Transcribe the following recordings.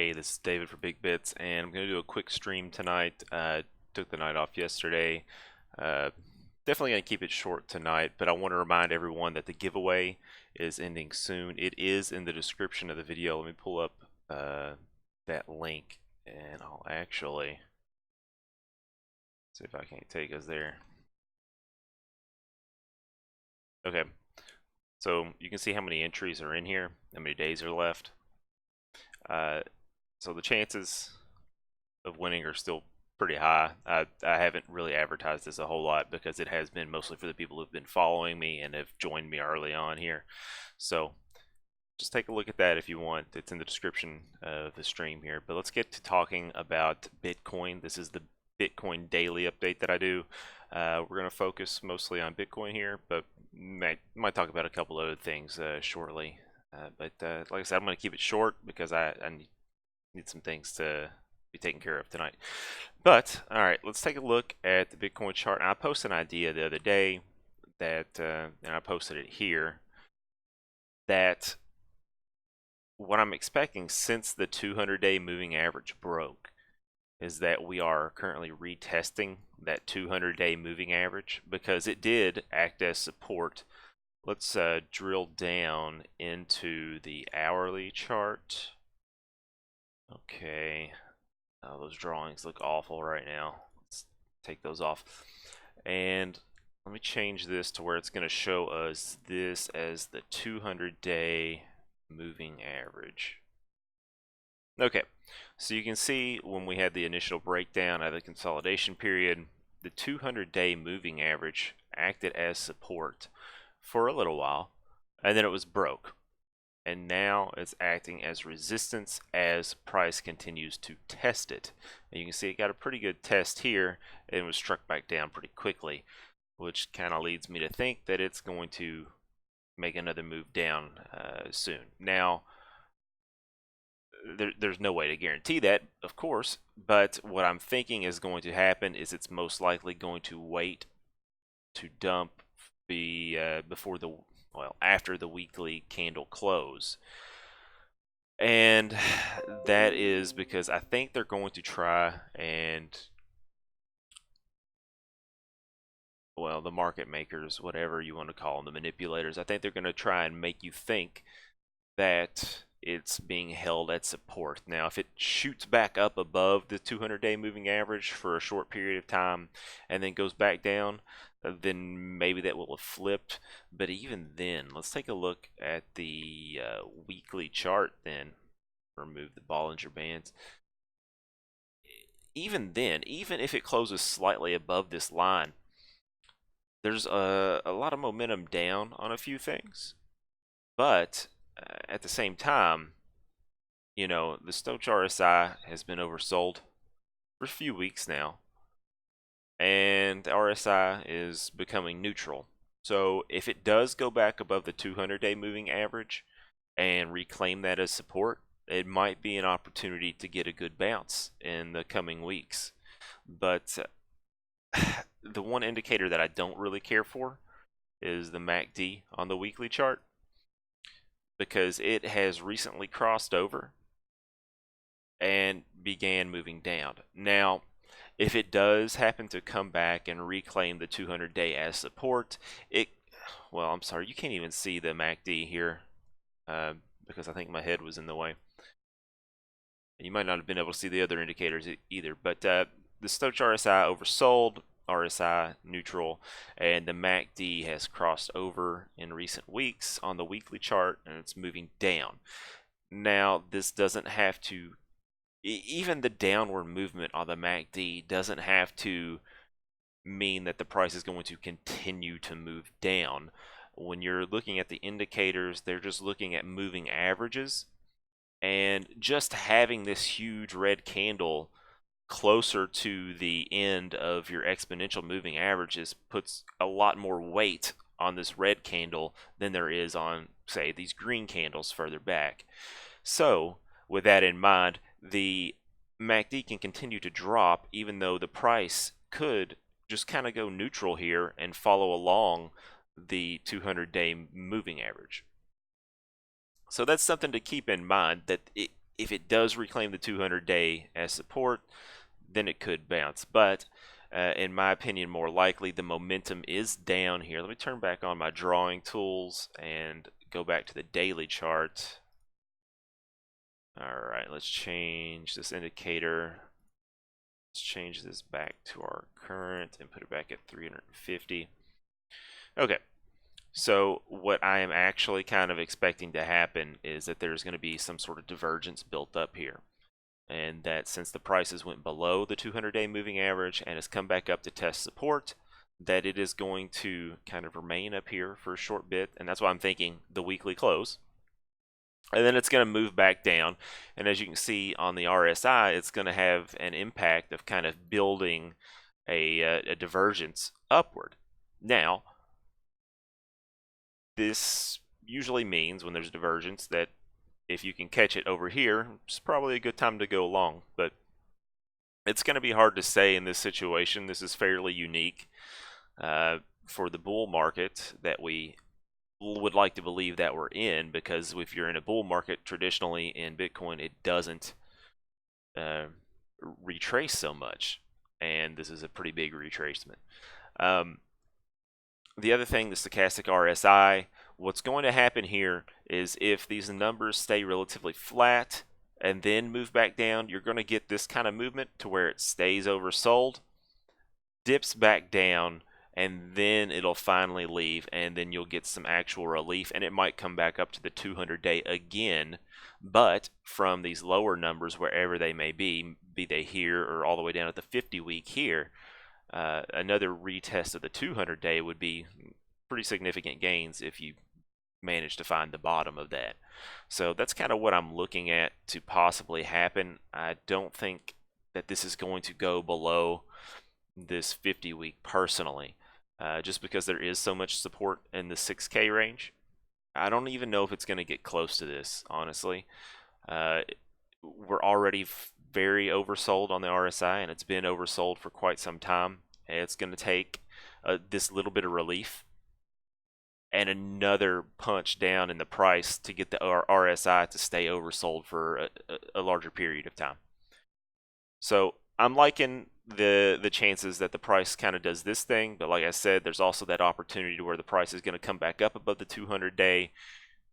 Hey, this is David for Big Bits, and I'm going to do a quick stream tonight. Took the night off yesterday. Uh, Definitely going to keep it short tonight, but I want to remind everyone that the giveaway is ending soon. It is in the description of the video. Let me pull up that link, and I'll actually see if I can't take us there. Okay, so you can see how many entries are in here, how many days are left. So the chances of winning are still pretty high. I haven't really advertised this a whole lot because it has been mostly for the people who've been following me and have joined me early on here. So just take a look at that if you want. It's in the description of the stream here. But let's get to talking about Bitcoin. This is the Bitcoin daily update that I do. We're going to focus mostly on Bitcoin here, but might talk about a couple other things shortly. But like I said, I'm going to keep it short because I need some things to be taken care of tonight. But all right, let's take a look at the Bitcoin chart. And I posted an idea the other day that, and I posted it here, that what I'm expecting since the 200-day moving average broke is that we are currently retesting that 200-day moving average because it did act as support. Let's drill down into the hourly chart. Okay. Oh, those drawings look awful right now. Let's take those off. And let me change this to where it's going to show us this as the 200-day moving average. Okay, so you can see when we had the initial breakdown of the consolidation period, the 200-day moving average acted as support for a little while, and then it was broke. And now it's acting as resistance as price continues to test it. And you can see it got a pretty good test here and was struck back down pretty quickly, which kind of leads me to think that it's going to make another move down soon. Now, there's no way to guarantee that, of course, but what I'm thinking is going to happen is it's most likely going to wait to dump before the after the weekly candle close. And that is because I think they're going to try and, well, the market makers, whatever you want to call them, the manipulators, I think they're going to try and make you think that it's being held at support. Now, if it shoots back up above the 200-day moving average for a short period of time and then goes back down, then maybe that will have flipped. But even then, let's take a look at the weekly chart then. Remove the Bollinger Bands. Even then, even if it closes slightly above this line, there's a lot of momentum down on a few things. But at the same time, you know, the Stoch RSI has been oversold for a few weeks now, and the RSI is becoming neutral. So if it does go back above the 200-day moving average and reclaim that as support, it might be an opportunity to get a good bounce in the coming weeks. But the one indicator that I don't really care for is the MACD on the weekly chart, because it has recently crossed over and began moving down. Now, if it does happen to come back and reclaim the 200-day as support, well, I'm sorry, you can't even see the MACD here because I think my head was in the way. And you might not have been able to see the other indicators either, but the Stoch RSI oversold, RSI neutral, and the MACD has crossed over in recent weeks on the weekly chart, and it's moving down. Now, this doesn't have to, even the downward movement on the MACD doesn't have to mean that the price is going to continue to move down. When you're looking at the indicators, they're just looking at moving averages, and just having this huge red candle closer to the end of your exponential moving averages puts a lot more weight on this red candle than there is on, say, these green candles further back. So with that in mind, the MACD can continue to drop even though the price could just kind of go neutral here and follow along the 200-day moving average. So that's something to keep in mind, that if it does reclaim the 200-day as support, then it could bounce. But in my opinion, more likely the momentum is down here. Let me turn back on my drawing tools and go back to the daily chart. All right, let's change this indicator. Let's change this back to our current and put it back at 350. Okay, so what I am actually kind of expecting to happen is that there's going to be some sort of divergence built up here. And that since the prices went below the 200-day moving average and has come back up to test support, that it is going to kind of remain up here for a short bit. And that's why I'm thinking the weekly close. And then it's going to move back down. And as you can see on the RSI, it's going to have an impact of kind of building a divergence upward. Now, this usually means when there's divergence that if you can catch it over here, it's probably a good time to go long. But it's going to be hard to say in this situation. This is fairly unique for the bull market that we would like to believe that we're in, because if you're in a bull market traditionally in Bitcoin, it doesn't retrace so much. And this is a pretty big retracement. The other thing, the stochastic RSI, what's going to happen here is if these numbers stay relatively flat and then move back down, you're going to get this kind of movement to where it stays oversold, dips back down, and then it'll finally leave, and then you'll get some actual relief, and it might come back up to the 200-day again, but from these lower numbers, wherever they may be they here or all the way down at the 50-week here, another retest of the 200-day would be pretty significant gains if you manage to find the bottom of that. So that's kind of what I'm looking at to possibly happen. I don't think that this is going to go below this 50-week personally, just because there is so much support in the 6K range. I don't even know if it's going to get close to this, honestly. We're already very oversold on the RSI, and it's been oversold for quite some time. It's going to take this little bit of relief and another punch down in the price to get the RSI to stay oversold for a larger period of time. So I'm liking the chances that the price kind of does this thing, but like I said, there's also that opportunity to where the price is going to come back up above the 200-day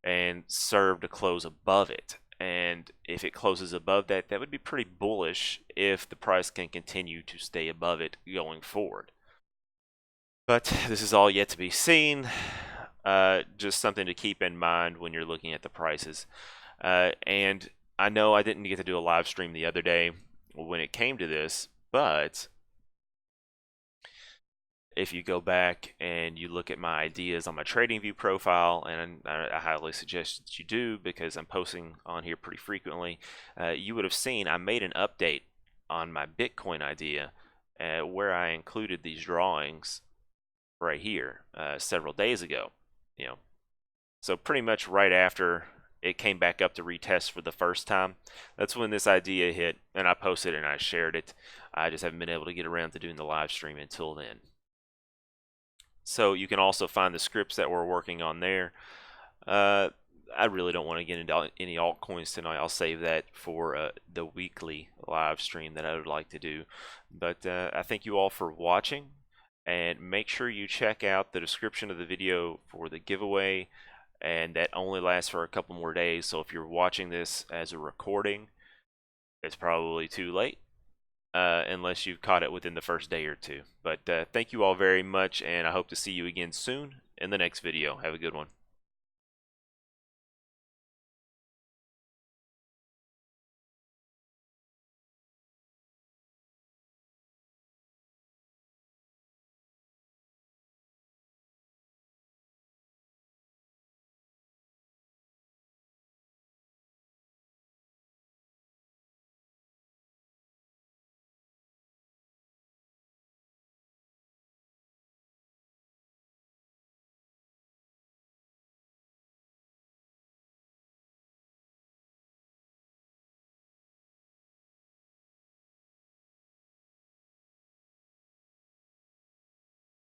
and serve to close above it. And if it closes above that, that would be pretty bullish if the price can continue to stay above it going forward. But this is all yet to be seen. Just something to keep in mind when you're looking at the prices. And I know I didn't get to do a live stream the other day when it came to this, but if you go back and you look at my ideas on my TradingView profile, and I highly suggest that you do because I'm posting on here pretty frequently, you would have seen I made an update on my Bitcoin idea where I included these drawings right here several days ago. So pretty much right after it came back up to retest for the first time, that's when this idea hit, and I posted it and I shared it. I just haven't been able to get around to doing the live stream until then. So you can also find the scripts that we're working on there. I really don't want to get into any altcoins tonight. I'll save that for the weekly live stream that I would like to do. But I thank you all for watching, and make sure you check out the description of the video for the giveaway, and that only lasts for a couple more days. So if you're watching this as a recording, it's probably too late. Unless you've caught it within the first day or two. But thank you all very much, and I hope to see you again soon in the next video. Have a good one.